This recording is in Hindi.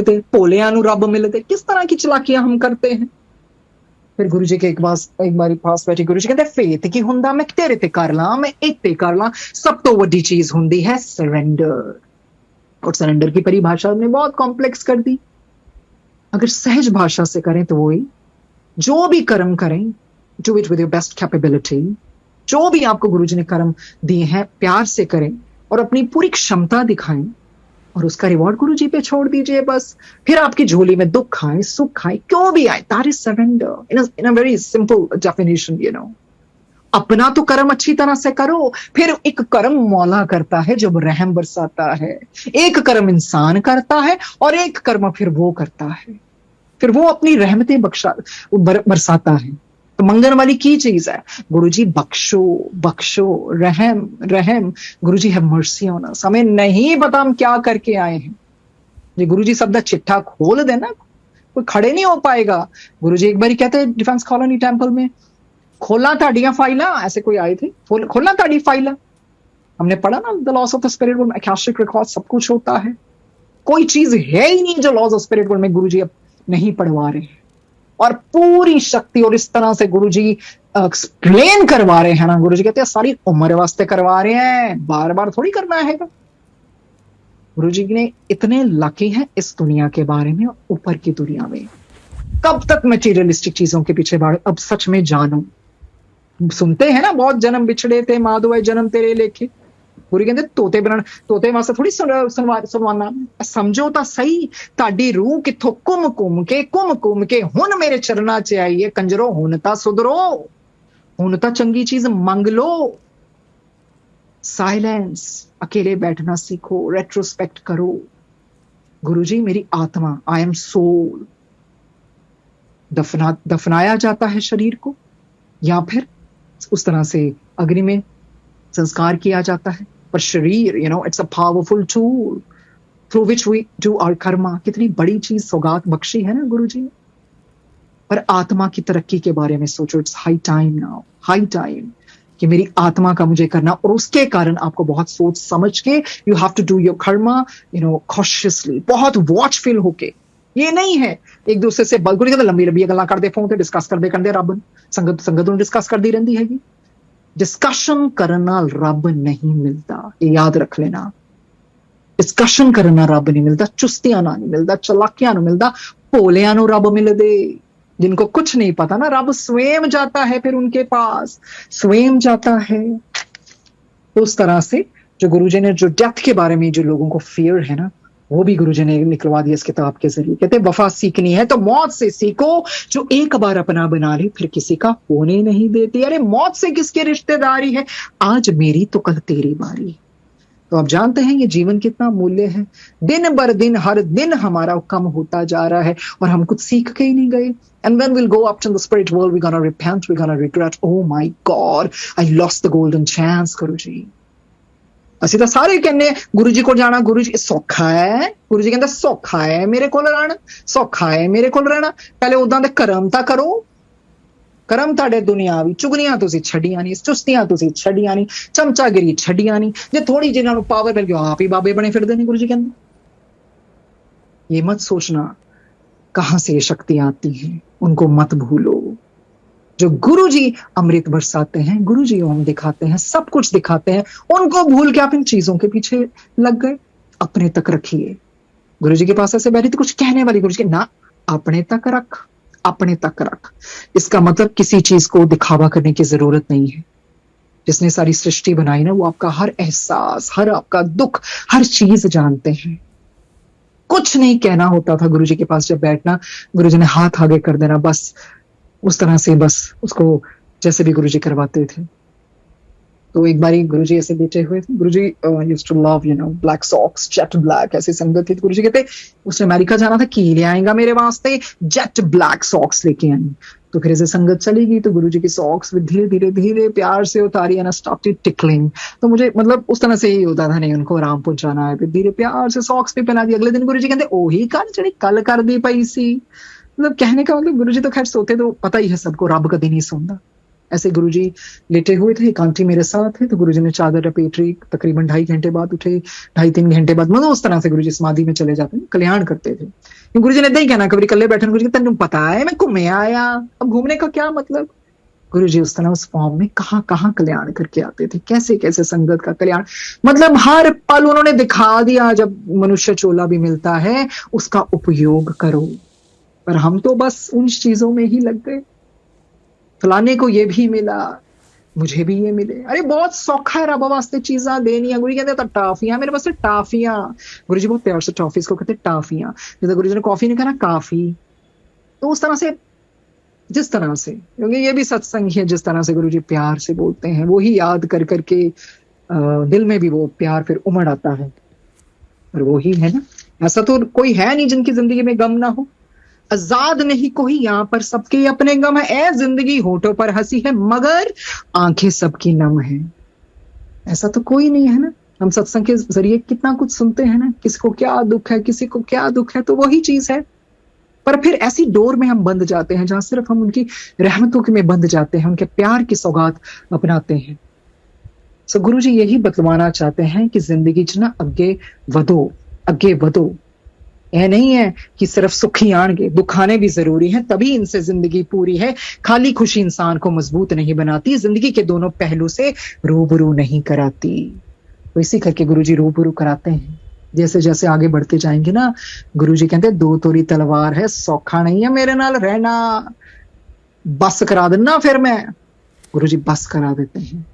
सकते, भोलिया नू रब मिलते। किस तरह की चलाकियां हम करते हैं। फिर गुरु जी के एक बारी पास बैठे गुरु जी कहते फेथ की हुंदा मैं तेरे ते कर ला, मैं इत्ते कर ला, सब तो वड्डी चीज हुंदी है सरेंडर। और सरेंडर की परिभाषा ने बहुत कॉम्प्लेक्स कर दी। अगर सहज भाषा से करें तो वही, जो भी कर्म करें do it with your best capability. जो भी आपको गुरुजी ने कर्म दिए हैं प्यार से करें और अपनी पूरी क्षमता दिखाएं और उसका रिवॉर्ड गुरुजी पे छोड़ दीजिए बस। फिर आपकी झोली में दुख आए सुख आए क्यों भी आए, that is surrender in a very simple definition. अपना तो कर्म अच्छी तरह से करो, फिर एक कर्म मौला करता है जब रहम बरसाता है। एक कर्म इंसान करता है और एक कर्म फिर वो करता है, फिर वो अपनी रहमतें बरसाता है। तो मंगन वाली की चीज है गुरुजी बख्शो बख्शो, रहम रहम। गुरुजी है मर्सी ऑन अस। हमें नहीं पता हम क्या करके आए हैं, जी गुरुजी सब दा चिट्ठा खोल देना कोई खड़े नहीं हो पाएगा। गुरुजी एक बार कहते हैं डिफेंस कॉलोनी टेंपल में, खोलना ताड़ियां फाइला, ऐसे कोई आए थे, खोलना ताड़ी फाइला। हमने पढ़ा ना the loss of the spirit world में अकाशिक रिकॉर्ड सब कुछ होता है। कोई चीज है ही नहीं जो लॉस ऑफ स्पिरिट वर्ल्ड में गुरुजी अब नहीं पढ़वा रहे हैं। और पूरी शक्ति और इस तरह से गुरुजी एक्सप्लेन करवा रहे हैं ना, गुरुजी कहते हैं सारी उम्र वास्ते करवा रहे हैं, बार बार थोड़ी करना है। गुरुजी ने इतने लकी हैं इस दुनिया के बारे में, ऊपर की दुनिया में। कब तक मटेरियलिस्टिक चीजों के पीछे भाग, अब सच में जानो। सुनते हैं ना बहुत जन्म बिछड़े थे माधो जन्म तेरे लेके। गुरु कहते तोते बनाना, तोते वास्ते थोड़ी सुनवाना। समझो तो सही, ताड़ी रूह किथों घुम घुम के हुन मेरे चरना च आई है। कंजरो हुन ता सुधरो, हुन ता चंगी चीज मंग लो। साइलेंस, अकेले बैठना सीखो, रेट्रोस्पेक्ट करो। गुरुजी मेरी आत्मा, आई एम सोल, दफनाया जाता है शरीर को या फिर उस तरह से अग्नि में संस्कार किया जाता है। पर शरीर it's a powerful tool through which we do our karma. कितनी बड़ी चीज सौगात बख्शी है ना गुरुजी ने। पर आत्मा की तरक्की के बारे में सोचो। It's high time now, high time कि मेरी आत्मा का मुझे करना, और उसके कारण आपको बहुत सोच समझ के you have to do your karma consciously, बहुत वॉचफुल होके। ये नहीं है एक दूसरे से बलगुरी लंबी लंबी गल्लां करते फोन ते डिस्कस करते रब संगत ਨੂੰ डिस्कस करती रहती हैगी। डिस्कशन करना रब नहीं मिलता, ये याद रख लेना। डिस्कशन करना रब नहीं मिलता, चुस्तियां ना नहीं मिलता, चलाकियां ना मिलता, भोलियां नु रब मिलदे। जिनको कुछ नहीं पता ना, रब स्वयं जाता है फिर उनके पास, स्वयं जाता है। तो उस तरह से जो गुरुजी ने जो डेथ के बारे में जो लोगों को फियर है ना, वो भी गुरुजी ने निकलवा दिया इस किताब के जरिए। कहते वफा सीखनी है तो मौत से सीखो, जो एक बार अपना बना ले फिर किसी का होने नहीं देती। अरे मौत से किसकी रिश्तेदारी है, आज मेरी तो कल तेरी बारी। तो आप जानते हैं ये जीवन कितना मूल्य है। दिन बर दिन हर दिन हमारा कम होता जा रहा है और हम कुछ सीख के ही नहीं गए। And when we'll go up to the spirit world, we're gonna repent, we're gonna regret, oh my God, I lost the golden chance, Guruji। ਅਸੀਂ ਤਾਂ ਸਾਰੇ ਕਹਿੰਦੇ ਗੁਰੂ ਜੀ ਕੋਲ ਜਾਣਾ, ਗੁਰੂ ਜੀ ਸੌਖਾ ਹੈ। ਗੁਰੂ ਜੀ ਕਹਿੰਦਾ ਸੌਖਾ ਹੈ ਮੇਰੇ ਕੋਲ ਰਹਿਣਾ, ਸੌਖਾ ਹੈ ਮੇਰੇ ਕੋਲ ਰਹਿਣਾ। ਪਹਿਲੇ ਉਦਾਂ ਦੇ ਕਰਮ ਤਾਂ ਕਰੋ। ਕਰਮ ਤੁਹਾਡੇ ਦੁਨਿਆਵੀ ਚੁਗਲੀਆਂ ਤੁਸੀਂ ਛੱਡੀਆਂ ਨਹੀਂ, ਚੁਸਤੀਆਂ ਤੁਸੀਂ ਛੱਡੀਆਂ ਨਹੀਂ, ਚਮਚਾਗਿਰੀ ਛੱਡੀਆਂ ਨਹੀਂ। ਜੇ ਥੋੜੀ ਜਿਹੀ ਨੂੰ ਪਾਵਰ ਮਿਲ ਗਈ ਆਪ ਹੀ ਬਾਬੇ ਬਣੇ ਫਿਰਦੇ ਨੇ। ਗੁਰੂ ਜੀ ਕਹਿੰਦੇ ये मत सोचना कहां से ये शक्तियां आती हैं, उनको मत भूलो। जो गुरुजी अमृत बरसाते हैं, गुरुजी ओम दिखाते हैं, सब कुछ दिखाते हैं, उनको भूल के आप इन चीजों के पीछे लग गए। अपने तक रखिए। गुरुजी के पास ऐसे बैठी थी कुछ कहने वाली, गुरुजी के ना अपने तक रख, अपने तक रख। इसका मतलब किसी चीज को दिखावा करने की जरूरत नहीं है। जिसने सारी सृष्टि बनाई ना, वो आपका हर एहसास, हर आपका दुख, हर चीज जानते हैं। कुछ नहीं कहना होता था गुरुजी के पास जब बैठना, गुरुजी ने हाथ आगे कर देना, बस उस तरह से बस उसको जैसे भी गुरुजी करवाते थे। तो एक बारी गुरुजी ऐसे बैठे हुए थे। Guruji used to love black socks, jet black, ऐसी संगत थी। गुरुजी कहते उसने अमेरिका जाना था, की ले आएगा मेरे वास्ते, जेट ब्लैक सॉक्स लेके आई। तो फिर ऐसे संगत चली गई तो गुरुजी की सॉक्स धीरे धीरे धीरे प्यार से उतारी एंड स्टार्टेड टिकलिंग। तो मुझे मतलब उस तरह से ही होता था, नहीं उनको आराम पहुंचाना है, फिर धीरे प्यार से सॉक्स भी पहना दी। अगले दिन गुरुजी कहते ओही कर जी कल कर दी पई सी। मतलब कहने का मतलब गुरुजी तो खैर सोते तो पता ही है सबको, रब कभी नहीं सोता। ऐसे गुरुजी लेटे हुए थे, एक आंटी मेरे साथ है, तो गुरुजी ने चादर लपेट रही, तकरीबन 2.5 घंटे बाद उठे, 2.5-3 घंटे बाद, मतलब उस तरह से गुरुजी समाधि में चले जाते हैं, कल्याण करते थे। गुरुजी ने नहीं कहना कभी कल्ले बैठे, गुरुजी कहते तेन पता है मैं घूमे आया, अब घूमने का क्या मतलब। गुरुजी उस तरह उस फॉर्म में कहाँ कहाँ कल्याण करके आते थे, कैसे कैसे संगत का कल्याण, मतलब हर पल उन्होंने दिखा दिया, जब मनुष्य चोला भी मिलता है उसका उपयोग करो। पर हम तो बस उन चीजों में ही लग गए, फलाने को ये भी मिला, मुझे भी ये मिले, अरे बहुत सौखा है रब वास्ते चीजा देनी है। गुरु जी कहते टाफियां मेरे पास टाफियां, गुरु जी बहुत प्यार से टॉफीज को कहते टाफियां, जैसे गुरु जी ने कॉफी नहीं कहा काफी, तो उस तरह से, जिस तरह से, क्योंकि ये भी सत्संग है, जिस तरह से गुरु जी प्यार से बोलते हैं वो ही याद कर करके दिल में भी वो प्यार फिर उमड़ आता है। और वो ही है ना, ऐसा तो कोई है नहीं जिनकी जिंदगी में गम ना हो, आजाद नहीं कोई यहाँ पर, सबके अपने गम है, ए जिंदगी होठों पर हंसी है मगर आंखें सबकी नम है, ऐसा तो कोई नहीं है ना। हम सत्संग के जरिए कितना कुछ सुनते हैं ना, किसी को क्या दुख है, किसी को क्या दुख है, तो वही चीज है। पर फिर ऐसी डोर में हम बंध जाते हैं जहां सिर्फ हम उनकी रहमतों के में बंध जाते हैं, उनके प्यार की सौगात अपनाते हैं। सो गुरु जी यही बतलाना चाहते हैं कि जिंदगी च ना अगे वधो, यह नहीं है कि सिर्फ सुखी आएंगे, दुखाने भी जरूरी है, तभी इनसे जिंदगी पूरी है। खाली खुशी इंसान को मजबूत नहीं बनाती, जिंदगी के दोनों पहलू से रूबरू नहीं कराती। तो इसी करके गुरुजी रूबरू कराते हैं। जैसे जैसे आगे बढ़ते जाएंगे ना, गुरुजी कहते हैं दो तोरी तलवार है, सौखा नहीं है मेरे नाल रहना, बस करा देना फिर मैं। गुरुजी बस करा देते हैं,